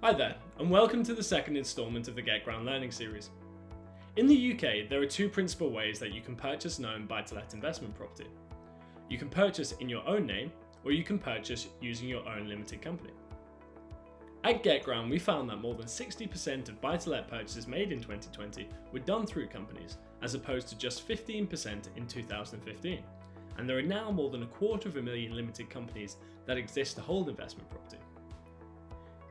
Hi there, and welcome to the second instalment of the GetGround learning series. In the UK, there are two principal ways that you can purchase an owned buy-to-let investment property. You can purchase in your own name, or you can purchase using your own limited company. At GetGround, we found that more than 60% of buy-to-let purchases made in 2020 were done through companies, as opposed to just 15% in 2015. And there are now more than 250,000 limited companies that exist to hold investment property.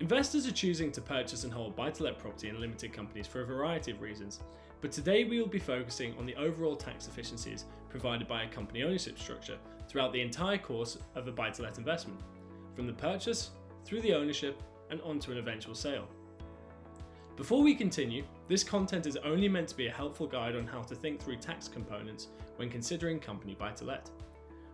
Investors are choosing to purchase and hold buy-to-let property in limited companies for a variety of reasons, but today we will be focusing on the overall tax efficiencies provided by a company ownership structure throughout the entire course of a buy-to-let investment, from the purchase, through the ownership, and onto an eventual sale. Before we continue, this content is only meant to be a helpful guide on how to think through tax components when considering company buy-to-let.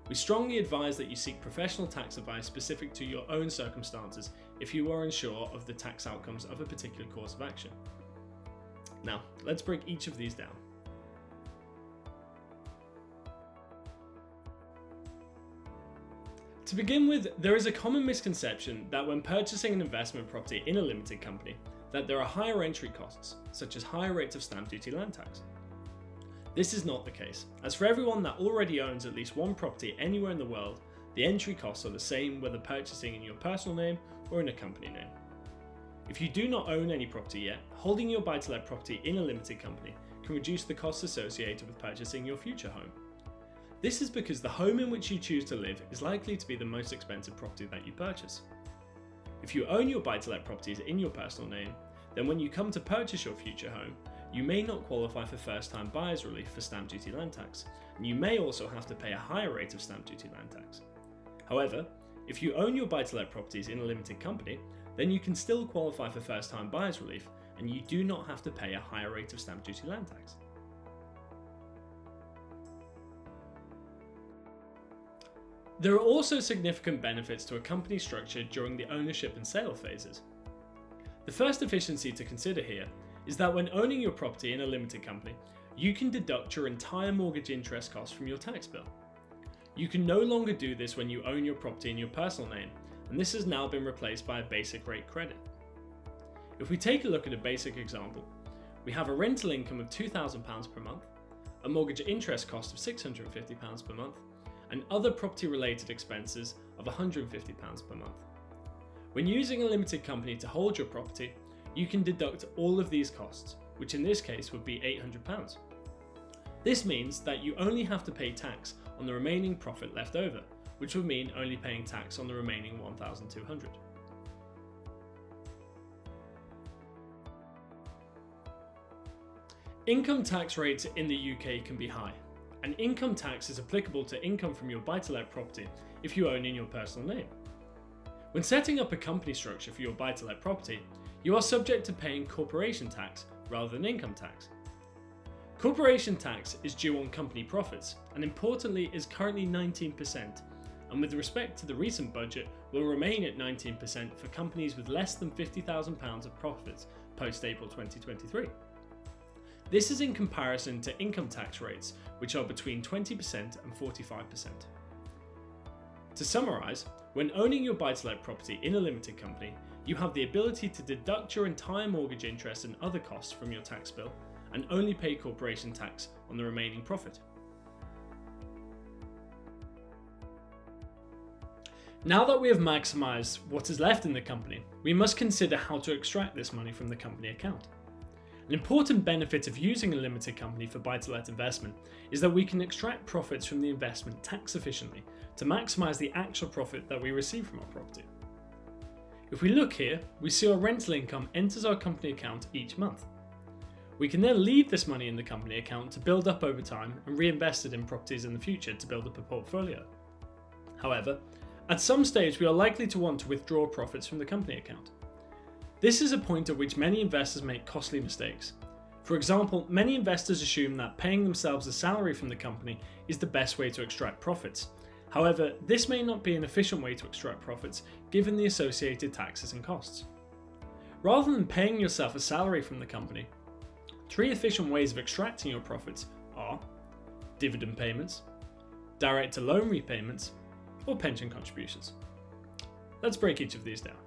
We strongly advise that you seek professional tax advice specific to your own circumstances if you are unsure of the tax outcomes of a particular course of action. Now, let's break each of these down. To begin with, there is a common misconception that when purchasing an investment property in a limited company, that there are higher entry costs, such as higher rates of stamp duty land tax. This is not the case, as for everyone that already owns at least one property anywhere in the world, the entry costs are the same whether purchasing in your personal name or in a company name. If you do not own any property yet, holding your buy-to-let property in a limited company can reduce the costs associated with purchasing your future home. This is because the home in which you choose to live is likely to be the most expensive property that you purchase. If you own your buy-to-let properties in your personal name, then when you come to purchase your future home, you may not qualify for first-time buyer's relief for stamp duty land tax, and you may also have to pay a higher rate of stamp duty land tax. However, if you own your buy-to-let properties in a limited company, then you can still qualify for first-time buyer's relief, and you do not have to pay a higher rate of stamp duty land tax. There are also significant benefits to a company structure during the ownership and sale phases. The first efficiency to consider here is that when owning your property in a limited company, you can deduct your entire mortgage interest costs from your tax bill. You can no longer do this when you own your property in your personal name, and this has now been replaced by a basic rate credit. If we take a look at a basic example, we have a rental income of £2,000 per month, a mortgage interest cost of £650 per month, and other property related expenses of £150 per month. When using a limited company to hold your property, you can deduct all of these costs, which in this case would be £800. This means that you only have to pay tax on the remaining profit left over, which would mean only paying tax on the remaining £1,200. Income tax rates in the UK can be high, and income tax is applicable to income from your buy-to-let property if you own in your personal name. When setting up a company structure for your buy-to-let property, you are subject to paying corporation tax rather than income tax. Corporation tax is due on company profits, and importantly is currently 19%, and with respect to the recent budget will remain at 19% for companies with less than £50,000 of profits post-April 2023. This is in comparison to income tax rates, which are between 20% and 45%. To summarise, when owning your buy-to-let property in a limited company, you have the ability to deduct your entire mortgage interest and other costs from your tax bill and only pay corporation tax on the remaining profit. Now that we have maximised what is left in the company, we must consider how to extract this money from the company account. An important benefit of using a limited company for buy-to-let investment is that we can extract profits from the investment tax efficiently to maximise the actual profit that we receive from our property. If we look here, we see our rental income enters our company account each month. We can then leave this money in the company account to build up over time and reinvest it in properties in the future to build up a portfolio. However, at some stage we are likely to want to withdraw profits from the company account. This is a point at which many investors make costly mistakes. For example, many investors assume that paying themselves a salary from the company is the best way to extract profits. However, this may not be an efficient way to extract profits given the associated taxes and costs. Rather than paying yourself a salary from the company, 3 efficient ways of extracting your profits are dividend payments, direct to loan repayments, or pension contributions. Let's break each of these down.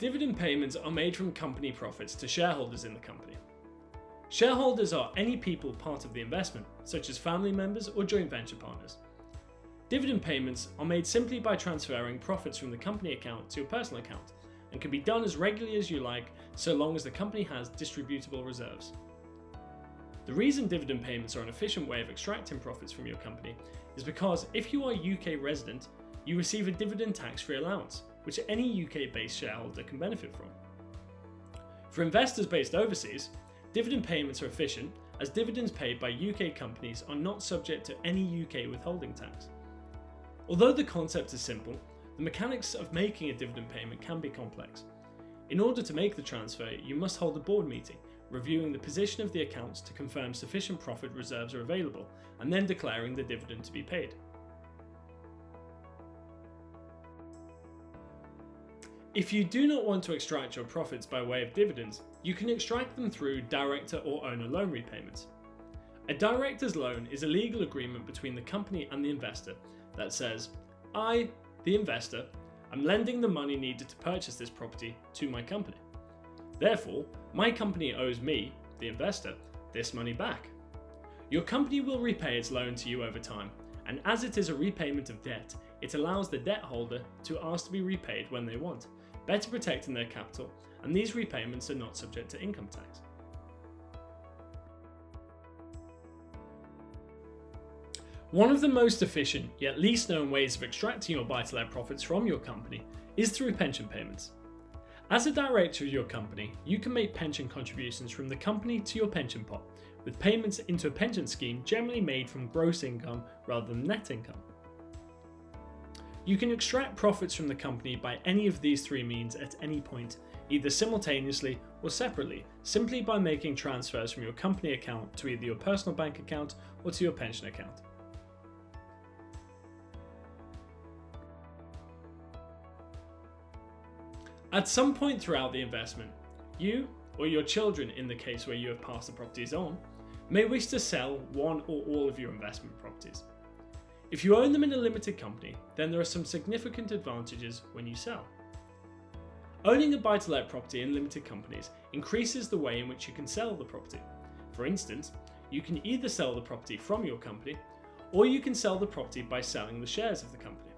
Dividend payments are made from company profits to shareholders in the company. Shareholders are any people part of the investment, such as family members or joint venture partners. Dividend payments are made simply by transferring profits from the company account to your personal account and can be done as regularly as you like so long as the company has distributable reserves. The reason dividend payments are an efficient way of extracting profits from your company is because if you are a UK resident, you receive a dividend tax-free allowance, which any UK-based shareholder can benefit from. For investors based overseas, dividend payments are efficient as dividends paid by UK companies are not subject to any UK withholding tax. Although the concept is simple, the mechanics of making a dividend payment can be complex. In order to make the transfer, you must hold a board meeting, reviewing the position of the accounts to confirm sufficient profit reserves are available, and then declaring the dividend to be paid. If you do not want to extract your profits by way of dividends, you can extract them through director or owner loan repayments. A director's loan is a legal agreement between the company and the investor that says, I, the investor, am lending the money needed to purchase this property to my company. Therefore, my company owes me, the investor, this money back. Your company will repay its loan to you over time, and as it is a repayment of debt, it allows the debt holder to ask to be repaid when they want, better protecting their capital, and these repayments are not subject to income tax. One of the most efficient yet least known ways of extracting your buy-to-let profits from your company is through pension payments. As a director of your company, you can make pension contributions from the company to your pension pot, with payments into a pension scheme generally made from gross income rather than net income. You can extract profits from the company by any of these three means at any point, either simultaneously or separately, simply by making transfers from your company account to either your personal bank account or to your pension account. At some point throughout the investment, you, or your children in the case where you have passed the properties on, may wish to sell one or all of your investment properties. If you own them in a limited company, then there are some significant advantages when you sell. Owning a buy-to-let property in limited companies increases the way in which you can sell the property. For instance, you can either sell the property from your company, or you can sell the property by selling the shares of the company.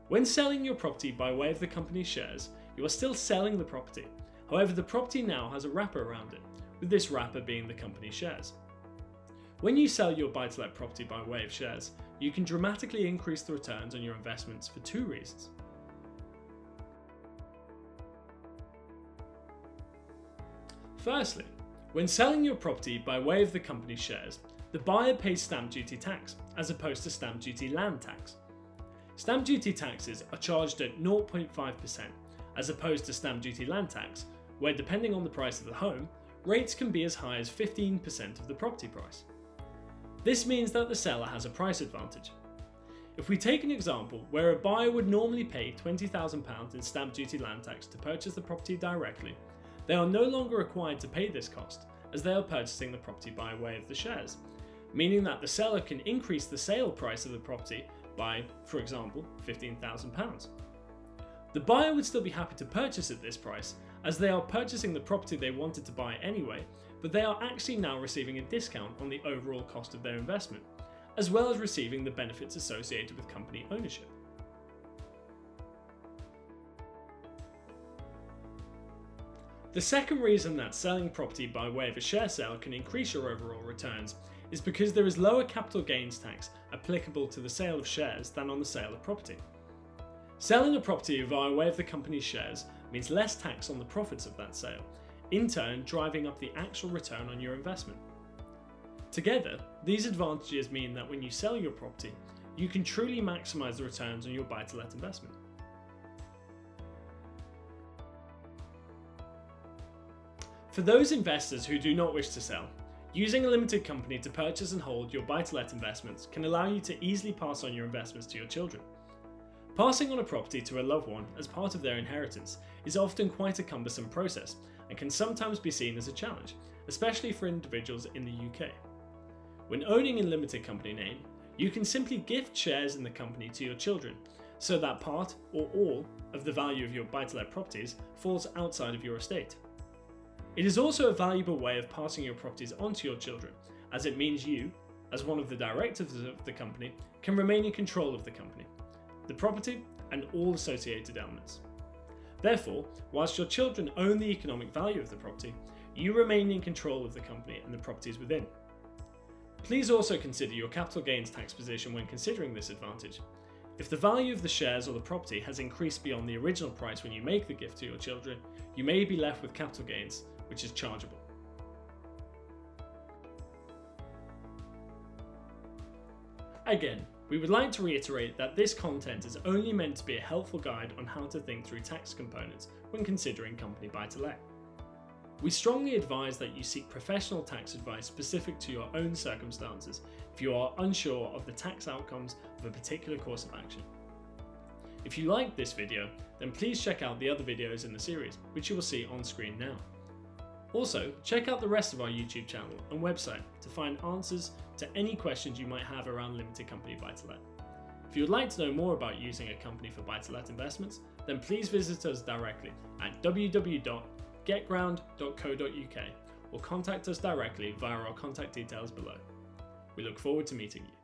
When selling your property by way of the company's shares, you are still selling the property. However, the property now has a wrapper around it, with this wrapper being the company's shares. When you sell your buy-to-let property by way of shares, you can dramatically increase the returns on your investments for two reasons. Firstly, when selling your property by way of the company's shares, the buyer pays stamp duty tax as opposed to stamp duty land tax. Stamp duty taxes are charged at 0.5% as opposed to stamp duty land tax, where depending on the price of the home, rates can be as high as 15% of the property price. This means that the seller has a price advantage. If we take an example where a buyer would normally pay £20,000 in stamp duty land tax to purchase the property directly, they are no longer required to pay this cost as they are purchasing the property by way of the shares, meaning that the seller can increase the sale price of the property by, for example, £15,000. The buyer would still be happy to purchase at this price as they are purchasing the property they wanted to buy anyway, but they are actually now receiving a discount on the overall cost of their investment, as well as receiving the benefits associated with company ownership. The second reason that selling property by way of a share sale can increase your overall returns is because there is lower capital gains tax applicable to the sale of shares than on the sale of property. Selling a property via way of the company's shares means less tax on the profits of that sale, in turn driving up the actual return on your investment. Together, these advantages mean that when you sell your property, you can truly maximise the returns on your buy-to-let investment. For those investors who do not wish to sell, using a limited company to purchase and hold your buy-to-let investments can allow you to easily pass on your investments to your children. Passing on a property to a loved one as part of their inheritance is often quite a cumbersome process and can sometimes be seen as a challenge, especially for individuals in the UK. When owning in limited company name, you can simply gift shares in the company to your children, so that part or all of the value of your buy-to-let properties falls outside of your estate. It is also a valuable way of passing your properties on to your children, as it means you, as one of the directors of the company, can remain in control of the company, the property, and all associated elements. Therefore, whilst your children own the economic value of the property, you remain in control of the company and the properties within. Please also consider your capital gains tax position when considering this advantage. If the value of the shares or the property has increased beyond the original price when you make the gift to your children, you may be left with capital gains, which is chargeable. Again, we would like to reiterate that this content is only meant to be a helpful guide on how to think through tax components when considering company buy-to-let. We strongly advise that you seek professional tax advice specific to your own circumstances if you are unsure of the tax outcomes of a particular course of action. If you liked this video, then please check out the other videos in the series, which you will see on screen now. Also, check out the rest of our YouTube channel and website to find answers to any questions you might have around limited company buy-to-let. If you would like to know more about using a company for buy-to-let investments, then please visit us directly at www.getground.co.uk or contact us directly via our contact details below. We look forward to meeting you.